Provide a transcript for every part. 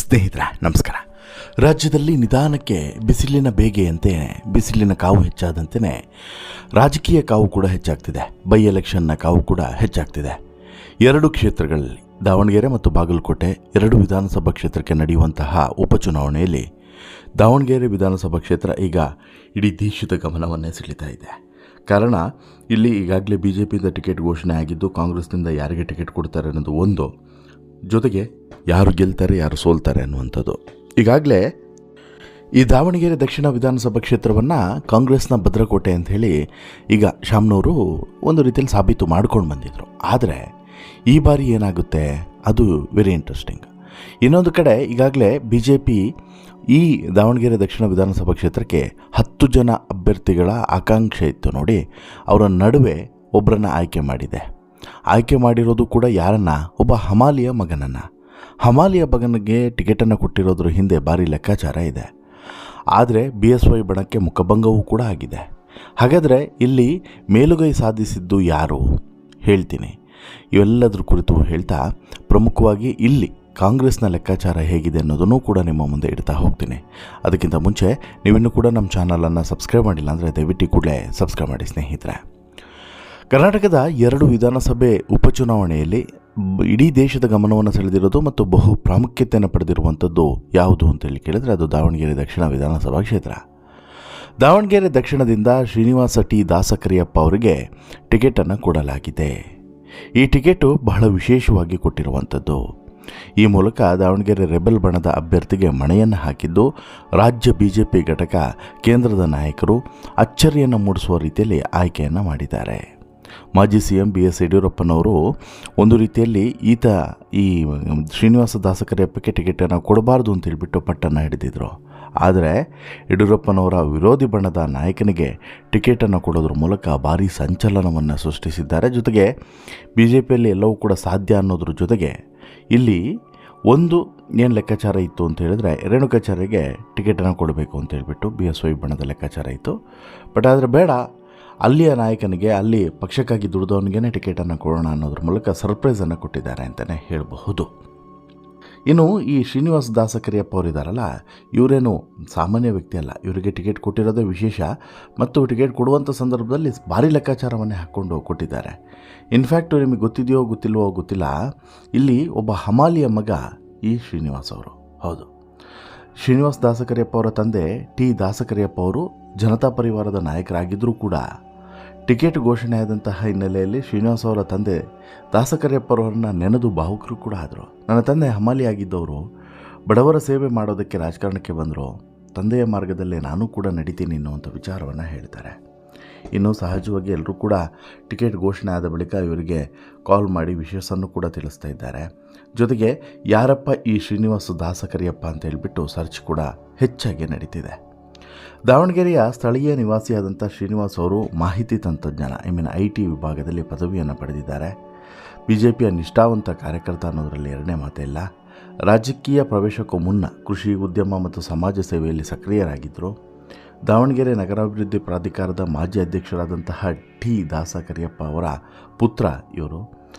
ಸ್ನೇಹಿತರೆ ನಮಸ್ಕಾರ. ರಾಜ್ಯದಲ್ಲಿ ನಿಧಾನಕ್ಕೆ ಬಿಸಿಲಿನ ಬೇಗೆಯಂತೆ ಬಿಸಿಲಿನ ಕಾವು ಹೆಚ್ಚಾದಂತೆಯೇ ರಾಜಕೀಯ ಕಾವು ಕೂಡ ಹೆಚ್ಚಾಗ್ತಿದೆ. ಬೈ ಎಲೆಕ್ಷನ್ನ ಕಾವು ಕೂಡ ಹೆಚ್ಚಾಗ್ತಿದೆ. ಎರಡು ಕ್ಷೇತ್ರಗಳಲ್ಲಿ ದಾವಣಗೆರೆ ಮತ್ತು ಬಾಗಲಕೋಟೆ ಎರಡು ವಿಧಾನಸಭಾ ಕ್ಷೇತ್ರಕ್ಕೆ ನಡೆಯುವಂತಹ ಉಪಚುನಾವಣೆಯಲ್ಲಿ ದಾವಣಗೆರೆ ವಿಧಾನಸಭಾ ಕ್ಷೇತ್ರ ಈಗ ಇಡೀ ದೇಶದ ಗಮನವನ್ನೇ ಸೆಳೀತಾ ಇದೆ. ಕಾರಣ ಇಲ್ಲಿ ಈಗಾಗಲೇ BJPಯಿಂದ ಟಿಕೆಟ್ ಘೋಷಣೆ ಆಗಿದ್ದು, ಕಾಂಗ್ರೆಸ್ನಿಂದ ಯಾರಿಗೆ ಟಿಕೆಟ್ ಕೊಡ್ತಾರೆ ಅನ್ನೋದು ಒಂದು, ಜೊತೆಗೆ ಯಾರು ಗೆಲ್ತಾರೆ ಯಾರು ಸೋಲ್ತಾರೆ ಅನ್ನುವಂಥದ್ದು. ಈಗಾಗಲೇ ಈ ದಾವಣಗೆರೆ ದಕ್ಷಿಣ ವಿಧಾನಸಭಾ ಕ್ಷೇತ್ರವನ್ನು ಕಾಂಗ್ರೆಸ್ನ ಭದ್ರಕೋಟೆ ಅಂಥೇಳಿ ಈಗ ಶಾಮ್ನವರು ಒಂದು ರೀತಿಯಲ್ಲಿ ಸಾಬೀತು ಮಾಡ್ಕೊಂಡು ಬಂದಿದ್ದರು. ಆದರೆ ಈ ಬಾರಿ ಏನಾಗುತ್ತೆ ಅದು ವೆರಿ ಇಂಟ್ರೆಸ್ಟಿಂಗ್. ಇನ್ನೊಂದು ಕಡೆ ಈಗಾಗಲೇ BJP ಈ ದಾವಣಗೆರೆ ದಕ್ಷಿಣ ವಿಧಾನಸಭಾ ಕ್ಷೇತ್ರಕ್ಕೆ 10 ಜನ ಅಭ್ಯರ್ಥಿಗಳ ಆಕಾಂಕ್ಷೆ ಇತ್ತು ನೋಡಿ, ಅವರ ನಡುವೆ ಒಬ್ಬರನ್ನು ಆಯ್ಕೆ ಮಾಡಿದೆ. ಆಯ್ಕೆ ಮಾಡಿರೋದು ಕೂಡ ಯಾರನ್ನ? ಒಬ್ಬ ಹಮಾಲಿಯ ಮಗನನ್ನು. ಹಮಾಲಿಯ ಮಗನಿಗೆ ಟಿಕೆಟನ್ನು ಕೊಟ್ಟಿರೋದ್ರ ಹಿಂದೆ ಭಾರಿ ಲೆಕ್ಕಾಚಾರ ಇದೆ. ಆದರೆ BSY ಬಣಕ್ಕೆ ಮುಖಭಂಗವೂ ಕೂಡ ಆಗಿದೆ. ಹಾಗಾದರೆ ಇಲ್ಲಿ ಮೇಲುಗೈ ಸಾಧಿಸಿದ್ದು ಯಾರು ಹೇಳ್ತೀನಿ. ಇವೆಲ್ಲದರ ಕುರಿತು ಹೇಳ್ತಾ ಪ್ರಮುಖವಾಗಿ ಇಲ್ಲಿ ಕಾಂಗ್ರೆಸ್ನ ಲೆಕ್ಕಾಚಾರ ಹೇಗಿದೆ ಅನ್ನೋದನ್ನು ಕೂಡ ನಿಮ್ಮ ಮುಂದೆ ಇಡ್ತಾ ಹೋಗ್ತೀನಿ. ಅದಕ್ಕಿಂತ ಮುಂಚೆ ನೀವಿನ್ನೂ ಕೂಡ ನಮ್ಮ ಚಾನಲನ್ನು ಸಬ್ಸ್ಕ್ರೈಬ್ ಮಾಡಿಲ್ಲ ಅಂದರೆ ದಯವಿಟ್ಟು ಕೂಡಲೇ ಸಬ್ಸ್ಕ್ರೈಬ್ ಮಾಡಿ ಸ್ನೇಹಿತರೆ. ಕರ್ನಾಟಕದ 2 ವಿಧಾನಸಭೆ ಉಪಚುನಾವಣೆಯಲ್ಲಿ ಇಡೀ ದೇಶದ ಗಮನವನ್ನು ಸೆಳೆದಿರೋದು ಮತ್ತು ಬಹು ಪ್ರಾಮುಖ್ಯತೆಯನ್ನು ಪಡೆದಿರುವಂಥದ್ದು ಯಾವುದು ಅಂತೇಳಿ ಕೇಳಿದರೆ ಅದು ದಾವಣಗೆರೆ ದಕ್ಷಿಣ ವಿಧಾನಸಭಾ ಕ್ಷೇತ್ರ. ದಾವಣಗೆರೆ ದಕ್ಷಿಣದಿಂದ ಶ್ರೀನಿವಾಸ ಟಿ ದಾಸಕರಿಯಪ್ಪ ಅವರಿಗೆ ಟಿಕೆಟನ್ನು ಕೊಡಲಾಗಿದೆ. ಈ ಟಿಕೆಟು ಬಹಳ ವಿಶೇಷವಾಗಿ ಕೊಟ್ಟಿರುವಂಥದ್ದು. ಈ ಮೂಲಕ ದಾವಣಗೆರೆ ರೆಬೆಲ್ ಬಣದ ಅಭ್ಯರ್ಥಿಗೆ ಮಣೆಯನ್ನು ಹಾಕಿದ್ದು ರಾಜ್ಯ BJP ಘಟಕ ಕೇಂದ್ರದ ನಾಯಕರು ಅಚ್ಚರಿಯನ್ನು ಮೂಡಿಸುವ ರೀತಿಯಲ್ಲಿ ಆಯ್ಕೆಯನ್ನು ಮಾಡಿದ್ದಾರೆ. ಮಾಜಿ CM BS ಯಡಿಯೂರಪ್ಪನವರು ಒಂದು ರೀತಿಯಲ್ಲಿ ಈ ಶ್ರೀನಿವಾಸ ದಾಸಕರಿಯಪ್ಪಕ್ಕೆ ಟಿಕೆಟನ್ನು ಕೊಡಬಾರ್ದು ಅಂತೇಳಿಬಿಟ್ಟು ಪಟ್ಟನ್ನು ಹಿಡಿದಿದ್ರು. ಆದರೆ ಯಡಿಯೂರಪ್ಪನವರ ವಿರೋಧಿ ಬಣದ ನಾಯಕನಿಗೆ ಟಿಕೆಟನ್ನು ಕೊಡೋದ್ರ ಮೂಲಕ ಭಾರೀ ಸಂಚಲನವನ್ನು ಸೃಷ್ಟಿಸಿದ್ದಾರೆ. ಜೊತೆಗೆ BJPಯಲ್ಲಿ ಎಲ್ಲವೂ ಕೂಡ ಸಾಧ್ಯ ಅನ್ನೋದ್ರ ಜೊತೆಗೆ ಇಲ್ಲಿ ಒಂದು ಏನು ಲೆಕ್ಕಾಚಾರ ಇತ್ತು ಅಂತ ಹೇಳಿದ್ರೆ, ರೇಣುಕಾಚಾರ್ಯಗೆ ಟಿಕೆಟನ್ನು ಕೊಡಬೇಕು ಅಂತ ಹೇಳಿಬಿಟ್ಟು BSY ಬಣದ ಲೆಕ್ಕಾಚಾರ ಇತ್ತು. ಬಟ್ ಆದರೆ ಬೇಡ, ಅಲ್ಲಿಯ ನಾಯಕನಿಗೆ, ಅಲ್ಲಿ ಪಕ್ಷಕ್ಕಾಗಿ ದುಡಿದವನಿಗೇ ಟಿಕೆಟನ್ನು ಕೊಡೋಣ ಅನ್ನೋದ್ರ ಮೂಲಕ ಸರ್ಪ್ರೈಸನ್ನು ಕೊಟ್ಟಿದ್ದಾರೆ ಅಂತಲೇ ಹೇಳಬಹುದು. ಇನ್ನು ಈ ಶ್ರೀನಿವಾಸ ದಾಸಕರಿಯಪ್ಪ ಅವರಿದ್ದಾರಲ್ಲ, ಇವರೇನು ಸಾಮಾನ್ಯ ವ್ಯಕ್ತಿ ಅಲ್ಲ. ಇವರಿಗೆ ಟಿಕೆಟ್ ಕೊಟ್ಟಿರೋದೇ ವಿಶೇಷ ಮತ್ತು ಟಿಕೆಟ್ ಕೊಡುವಂಥ ಸಂದರ್ಭದಲ್ಲಿ ಭಾರಿ ಲೆಕ್ಕಾಚಾರವನ್ನೇ ಹಾಕ್ಕೊಂಡು ಕೊಟ್ಟಿದ್ದಾರೆ. ಇನ್ಫ್ಯಾಕ್ಟ್ ನಿಮಗೆ ಗೊತ್ತಿದೆಯೋ ಗೊತ್ತಿಲ್ವೋ ಗೊತ್ತಿಲ್ಲ, ಇಲ್ಲಿ ಒಬ್ಬ ಹಮಾಲಿಯ ಮಗ ಈ ಶ್ರೀನಿವಾಸ್ ಅವರು. ಹೌದು, ಶ್ರೀನಿವಾಸ ದಾಸಕರಿಯಪ್ಪ ಅವರ ತಂದೆ ಟಿ ದಾಸಕರಿಯಪ್ಪ ಅವರು ಜನತಾ ಪರಿವಾರದ ನಾಯಕರಾಗಿದ್ದರೂ ಕೂಡ ಟಿಕೆಟ್ ಘೋಷಣೆಯಾದಂತಹ ಹಿನ್ನೆಲೆಯಲ್ಲಿ ಶ್ರೀನಿವಾಸ್ ಅವರ ತಂದೆ ದಾಸಕರಿಯಪ್ಪರವರನ್ನು ನೆನೆದು ಭಾವುಕರು ಕೂಡ ಆದರು. ನನ್ನ ತಂದೆ ಹಮಾಲಿ ಆಗಿದ್ದವರು ಬಡವರ ಸೇವೆ ಮಾಡೋದಕ್ಕೆ ರಾಜಕಾರಣಕ್ಕೆ ಬಂದರು, ತಂದೆಯ ಮಾರ್ಗದಲ್ಲೇ ನಾನು ಕೂಡ ನಡೀತೀನಿ ಅನ್ನುವಂಥ ವಿಚಾರವನ್ನು ಹೇಳ್ತಾರೆ. ಇನ್ನು ಸಹಜವಾಗಿ ಎಲ್ಲರೂ ಕೂಡ ಟಿಕೆಟ್ ಘೋಷಣೆ ಆದ ಬಳಿಕ ಇವರಿಗೆ ಕಾಲ್ ಮಾಡಿ ವಿಷಯವನ್ನು ಕೂಡ ತಿಳಿಸ್ತಾ ಇದ್ದಾರೆ. ಜೊತೆಗೆ ಯಾರಪ್ಪ ಈ ಶ್ರೀನಿವಾಸ ದಾಸಕರಿಯಪ್ಪ ಅಂತ ಹೇಳಿಬಿಟ್ಟು ಸರ್ಚ್ ಕೂಡ ಹೆಚ್ಚಾಗಿ ನಡೀತಿದೆ. ದಾವಣಗೆರೆಯ ಸ್ಥಳೀಯ ನಿವಾಸಿಯಾದಂಥ ಶ್ರೀನಿವಾಸ್ ಅವರು ಮಾಹಿತಿ ತಂತ್ರಜ್ಞಾನ IT ವಿಭಾಗದಲ್ಲಿ ಪದವಿಯನ್ನು ಪಡೆದಿದ್ದಾರೆ. BJPಯ ನಿಷ್ಠಾವಂತ ಕಾರ್ಯಕರ್ತ ಅನ್ನೋದರಲ್ಲಿ ಎರಡನೇ ಮಾತೇ ಇಲ್ಲ. ರಾಜಕೀಯ ಪ್ರವೇಶಕ್ಕೂ ಮುನ್ನ ಕೃಷಿ, ಉದ್ಯಮ ಮತ್ತು ಸಮಾಜ ಸೇವೆಯಲ್ಲಿ ಸಕ್ರಿಯರಾಗಿದ್ದರು. ದಾವಣಗೆರೆ ನಗರಾಭಿವೃದ್ಧಿ ಪ್ರಾಧಿಕಾರದ ಮಾಜಿ ಅಧ್ಯಕ್ಷರಾದಂತಹ ಟಿ ದಾಸಕರಿಯಪ್ಪ ಅವರ ಪುತ್ರ ಇವರು.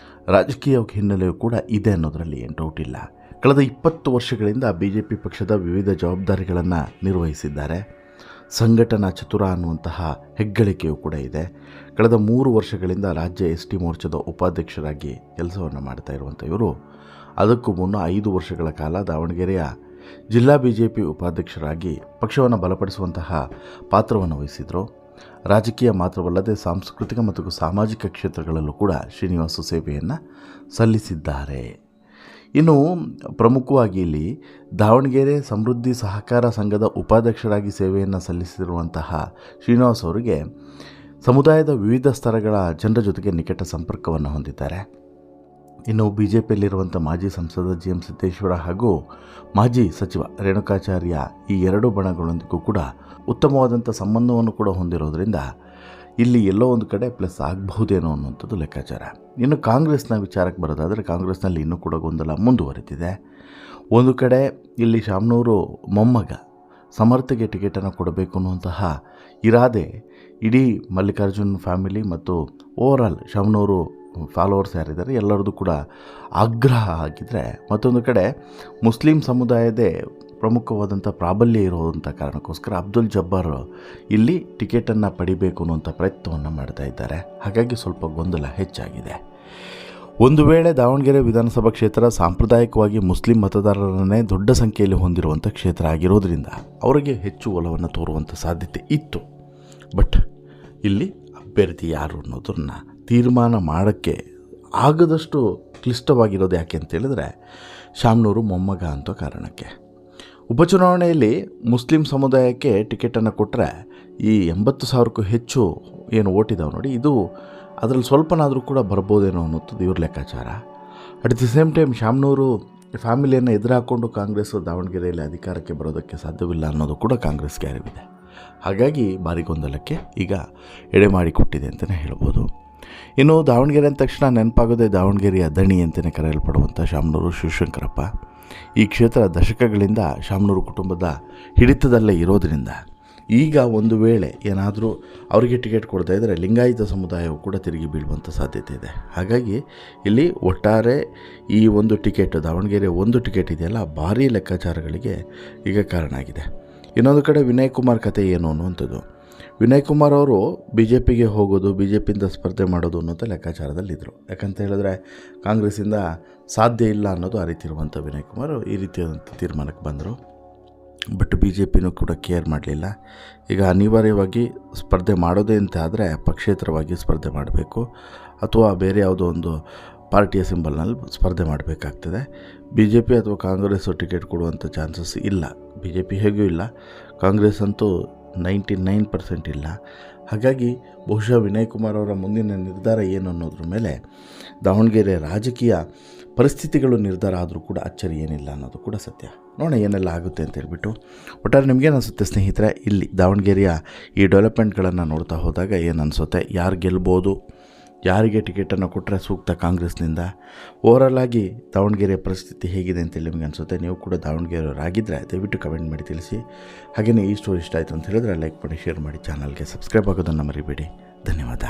ರಾಜಕೀಯ ಹಿನ್ನೆಲೆಯೂ ಕೂಡ ಇದೆ ಅನ್ನೋದರಲ್ಲಿ ಏನು ಡೌಟ್ ಇಲ್ಲ. ಕಳೆದ 20 ವರ್ಷಗಳಿಂದ BJP ಪಕ್ಷದ ವಿವಿಧ ಜವಾಬ್ದಾರಿಗಳನ್ನು ನಿರ್ವಹಿಸಿದ್ದಾರೆ. ಸಂಘಟನಾ ಚತುರ ಅನ್ನುವಂತಹ ಹೆಗ್ಗಳಿಕೆಯೂ ಕೂಡ ಇದೆ. ಕಳೆದ 3 ವರ್ಷಗಳಿಂದ ರಾಜ್ಯ ST ಮೋರ್ಚಾದ ಉಪಾಧ್ಯಕ್ಷರಾಗಿ ಕೆಲಸವನ್ನು ಮಾಡ್ತಾ ಇರುವಂಥ ಇವರು ಅದಕ್ಕೂ ಮುನ್ನ 5 ವರ್ಷಗಳ ಕಾಲ ದಾವಣಗೆರೆಯ ಜಿಲ್ಲಾ BJP ಉಪಾಧ್ಯಕ್ಷರಾಗಿ ಪಕ್ಷವನ್ನು ಬಲಪಡಿಸುವಂತಹ ಪಾತ್ರವನ್ನು ವಹಿಸಿದರು. ರಾಜಕೀಯ ಮಾತ್ರವಲ್ಲದೆ ಸಾಂಸ್ಕೃತಿಕ ಮತ್ತು ಸಾಮಾಜಿಕ ಕ್ಷೇತ್ರಗಳಲ್ಲೂ ಕೂಡ ಶ್ರೀನಿವಾಸ ಸೇವೆಯನ್ನು ಸಲ್ಲಿಸಿದ್ದಾರೆ. ಇನ್ನು ಪ್ರಮುಖವಾಗಿ ಇಲ್ಲಿ ದಾವಣಗೆರೆ ಸಮೃದ್ಧಿ ಸಹಕಾರ ಸಂಘದ ಉಪಾಧ್ಯಕ್ಷರಾಗಿ ಸೇವೆಯನ್ನು ಸಲ್ಲಿಸಿರುವಂತಹ ಶ್ರೀನಿವಾಸ್ ಅವರಿಗೆ ಸಮುದಾಯದ ವಿವಿಧ ಸ್ತರಗಳ ಜನರ ಜೊತೆಗೆ ನಿಕಟ ಸಂಪರ್ಕವನ್ನು ಹೊಂದಿದ್ದಾರೆ. ಇನ್ನು BJPಯಲ್ಲಿರುವಂಥ ಮಾಜಿ ಸಂಸದ GM ಸಿದ್ದೇಶ್ವರ ಹಾಗೂ ಮಾಜಿ ಸಚಿವ ರೇಣುಕಾಚಾರ್ಯ ಈ 2 ಬಣಗಳೊಂದಿಗೂ ಕೂಡ ಉತ್ತಮವಾದಂಥ ಸಂಬಂಧವನ್ನು ಕೂಡ ಹೊಂದಿರೋದ್ರಿಂದ ಇಲ್ಲಿ ಎಲ್ಲೋ ಒಂದು ಕಡೆ ಪ್ಲಸ್ ಆಗಬಹುದೇನೋ ಅನ್ನುವಂಥದ್ದು ಲೆಕ್ಕಾಚಾರ. ಇನ್ನು ಕಾಂಗ್ರೆಸ್ನ ವಿಚಾರಕ್ಕೆ ಬರೋದಾದರೆ ಕಾಂಗ್ರೆಸ್ನಲ್ಲಿ ಇನ್ನೂ ಕೂಡ ಗೊಂದಲ ಮುಂದುವರಿದಿದೆ. ಒಂದು ಕಡೆ ಇಲ್ಲಿ ಶಾಮ್ನೂರು ಮೊಮ್ಮಗ ಸಮರ್ಥಗೆ ಟಿಕೆಟನ್ನು ಕೊಡಬೇಕು ಅನ್ನುವಂತಹ ಇರಾದೆ ಇಡೀ ಮಲ್ಲಿಕಾರ್ಜುನ್ ಫ್ಯಾಮಿಲಿ ಮತ್ತು ಓವರಾಲ್ ಶಾಮ್ನೂರು ಫಾಲೋವರ್ಸ್ ಯಾರಿದ್ದಾರೆ ಎಲ್ಲರದ್ದು ಕೂಡ ಆಗ್ರಹ ಆಗಿದ್ದರೆ, ಮತ್ತೊಂದು ಕಡೆ ಮುಸ್ಲಿಂ ಸಮುದಾಯದೇ ಪ್ರಮುಖವಾದಂಥ ಪ್ರಾಬಲ್ಯ ಇರುವಂಥ ಕಾರಣಕ್ಕೋಸ್ಕರ ಅಬ್ದುಲ್ ಜಬ್ಬಾರ್ ಇಲ್ಲಿ ಟಿಕೆಟನ್ನು ಪಡಿಬೇಕು ಅನ್ನುವಂಥ ಪ್ರಯತ್ನವನ್ನು ಮಾಡ್ತಾ ಇದ್ದಾರೆ. ಹಾಗಾಗಿ ಸ್ವಲ್ಪ ಗೊಂದಲ ಹೆಚ್ಚಾಗಿದೆ. ಒಂದು ವೇಳೆ ದಾವಣಗೆರೆ ವಿಧಾನಸಭಾ ಕ್ಷೇತ್ರ ಸಾಂಪ್ರದಾಯಿಕವಾಗಿ ಮುಸ್ಲಿಂ ಮತದಾರರನ್ನೇ ದೊಡ್ಡ ಸಂಖ್ಯೆಯಲ್ಲಿ ಹೊಂದಿರುವಂಥ ಕ್ಷೇತ್ರ ಆಗಿರೋದ್ರಿಂದ ಅವರಿಗೆ ಹೆಚ್ಚು ಒಲವನ್ನು ತೋರುವಂಥ ಸಾಧ್ಯತೆ ಇತ್ತು. ಬಟ್ ಇಲ್ಲಿ ಅಭ್ಯರ್ಥಿ ಯಾರು ಅನ್ನೋದನ್ನು ತೀರ್ಮಾನ ಮಾಡೋಕ್ಕೆ ಆಗದಷ್ಟು ಕ್ಲಿಷ್ಟವಾಗಿರೋದು ಯಾಕೆ ಅಂತ ಹೇಳಿದ್ರೆ, ಶಾಮನೂರು ಮೊಮ್ಮಗ ಅಂತ ಕಾರಣಕ್ಕೆ. ಉಪಚುನಾವಣೆಯಲ್ಲಿ ಮುಸ್ಲಿಂ ಸಮುದಾಯಕ್ಕೆ ಟಿಕೆಟನ್ನು ಕೊಟ್ಟರೆ ಈ 80,000ಕ್ಕೂ ಹೆಚ್ಚು ಏನು ಓಟಿದಾವೆ ನೋಡಿ, ಇದು ಅದರಲ್ಲಿ ಸ್ವಲ್ಪನಾದರೂ ಕೂಡ ಬರ್ಬೋದೇನೋ ಅನ್ನೋದು ಇವ್ರ ಲೆಕ್ಕಾಚಾರ. At the same time Shamanur ಫ್ಯಾಮಿಲಿಯನ್ನು ಎದುರಾಕೊಂಡು ಕಾಂಗ್ರೆಸ್ ದಾವಣಗೆರೆಯಲ್ಲಿ ಅಧಿಕಾರಕ್ಕೆ ಬರೋದಕ್ಕೆ ಸಾಧ್ಯವಿಲ್ಲ ಅನ್ನೋದು ಕೂಡ ಕಾಂಗ್ರೆಸ್ಗೆ ಅರಿವಿದೆ. ಹಾಗಾಗಿ ಭಾರಿ ಗೊಂದಲಕ್ಕೆ ಈಗ ಎಡೆ ಮಾಡಿಕೊಟ್ಟಿದೆ ಅಂತಲೇ ಹೇಳ್ಬೋದು. ಇನ್ನು ದಾವಣಗೆರೆ ಅಂದ ತಕ್ಷಣ ನೆನಪಾಗೋದೇ ದಾವಣಗೆರೆಯ ದಣಿ ಅಂತಲೇ ಕರೆಯಲ್ಪಡುವಂಥ ಶಾಮನೂರು ಶಿವಶಂಕರಪ್ಪ. ಈ ಕ್ಷೇತ್ರ ದಶಕಗಳಿಂದ ಶಾಮನೂರು ಕುಟುಂಬದ ಹಿಡಿತದಲ್ಲೇ ಇರೋದರಿಂದ ಈಗ ಒಂದು ವೇಳೆ ಏನಾದರೂ ಅವರಿಗೆ ಟಿಕೆಟ್ ಕೊಡ್ತಾ ಇದ್ದರೆ ಲಿಂಗಾಯತ ಸಮುದಾಯವು ಕೂಡ ತಿರುಗಿ ಬೀಳುವಂಥ ಸಾಧ್ಯತೆ ಇದೆ. ಹಾಗಾಗಿ ಇಲ್ಲಿ ಒಟ್ಟಾರೆ ಈ ಒಂದು ಟಿಕೆಟ್, ದಾವಣಗೆರೆ ಒಂದು ಟಿಕೆಟ್ ಇದೆಯಲ್ಲ, ಭಾರೀ ಲೆಕ್ಕಾಚಾರಗಳಿಗೆ ಈಗ ಕಾರಣ ಆಗಿದೆ. ಇನ್ನೊಂದು ಕಡೆ ವಿನಯ್ ಕುಮಾರ್ ಕತೆ ಏನು ಅನ್ನುವಂಥದ್ದು. ವಿನಯ್ ಕುಮಾರ್ ಅವರು ಬಿ ಜೆ ಪಿಗೆ ಹೋಗೋದು, ಬಿ ಜೆ ಪಿಯಿಂದ ಸ್ಪರ್ಧೆ ಮಾಡೋದು ಅನ್ನೋಂಥ ಲೆಕ್ಕಾಚಾರದಲ್ಲಿದ್ದರು. ಯಾಕಂತ ಹೇಳಿದ್ರೆ ಕಾಂಗ್ರೆಸ್ಸಿಂದ ಸಾಧ್ಯ ಇಲ್ಲ ಅನ್ನೋದು ಅರಿತಿರುವಂಥ ವಿನಯ್ ಕುಮಾರ್ ಈ ರೀತಿಯಾದಂಥ ತೀರ್ಮಾನಕ್ಕೆ ಬಂದರು. ಬಟ್ ಬಿ ಜೆ ಪಿನೂ ಕೂಡ ಕೇರ್ ಮಾಡಲಿಲ್ಲ. ಈಗ ಅನಿವಾರ್ಯವಾಗಿ ಸ್ಪರ್ಧೆ ಮಾಡೋದೇ ಅಂತ ಆದರೆ ಪಕ್ಷೇತರವಾಗಿ ಸ್ಪರ್ಧೆ ಮಾಡಬೇಕು ಅಥವಾ ಬೇರೆ ಯಾವುದೋ ಒಂದು ಪಾರ್ಟಿಯ ಸಿಂಬಲ್ನಲ್ಲಿ ಸ್ಪರ್ಧೆ ಮಾಡಬೇಕಾಗ್ತದೆ. ಬಿ ಜೆ ಪಿ ಅಥವಾ ಕಾಂಗ್ರೆಸ್ಸು ಟಿಕೆಟ್ ಕೊಡುವಂಥ ಚಾನ್ಸಸ್ ಇಲ್ಲ. ಬಿ ಜೆ ಪಿ ಹೇಗೂ ಇಲ್ಲ, ಕಾಂಗ್ರೆಸ್ ಅಂತೂ 99% ಇಲ್ಲ. ಹಾಗಾಗಿ ಬಹುಶಃ ವಿನಯ್ ಕುಮಾರ್ ಅವರ ಮುಂದಿನ ನಿರ್ಧಾರ ಏನು ಅನ್ನೋದ್ರ ಮೇಲೆ ದಾವಣಗೆರೆ ರಾಜಕೀಯ ಪರಿಸ್ಥಿತಿಗಳು ನಿರ್ಧಾರ ಆದರೂ ಕೂಡ ಅಚ್ಚರಿ ಏನಿಲ್ಲ ಅನ್ನೋದು ಕೂಡ ಸತ್ಯ. ನೋಡೋಣ ಏನೆಲ್ಲ ಆಗುತ್ತೆ ಅಂತ ಹೇಳ್ಬಿಟ್ಟು. ಒಟ್ಟಾರೆ ನಿಮಗೇನು ಅನಿಸುತ್ತೆ ಸ್ನೇಹಿತರೆ, ಇಲ್ಲಿ ದಾವಣಗೆರೆಯ ಈ ಡೆವಲಪ್ಮೆಂಟ್ಗಳನ್ನು ನೋಡ್ತಾ ಹೋದಾಗ ಏನು ಅನಿಸುತ್ತೆ, ಯಾರು ಗೆಲ್ಬೋದು, ಯಾರಿಗೆ ಟಿಕೆಟನ್ನು ಕೊಟ್ಟರೆ ಸೂಕ್ತ ಕಾಂಗ್ರೆಸ್ನಿಂದ, ಓವರಾಲ್ ಆಗಿ ದಾವಣಗೆರೆಯ ಪರಿಸ್ಥಿತಿ ಹೇಗಿದೆ ಅಂತೇಳಿ ನಿಮಗೆ ಅನಿಸುತ್ತೆ? ನೀವು ಕೂಡ ದಾವಣಗೆರೆಯವರಾಗಿದ್ದರೆ ದಯವಿಟ್ಟು ಕಮೆಂಟ್ ಮಾಡಿ ತಿಳಿಸಿ. ಹಾಗೆಯೇ ಈ ಸ್ಟೋರಿ ಇಷ್ಟ ಆಯಿತು ಅಂತ ಹೇಳಿದ್ರೆ ಲೈಕ್ ಮಾಡಿ, ಶೇರ್ ಮಾಡಿ, ಚಾನಲ್ಗೆ ಸಬ್ಸ್ಕ್ರೈಬ್ ಆಗೋದನ್ನು ಮರಿಬೇಡಿ. ಧನ್ಯವಾದ.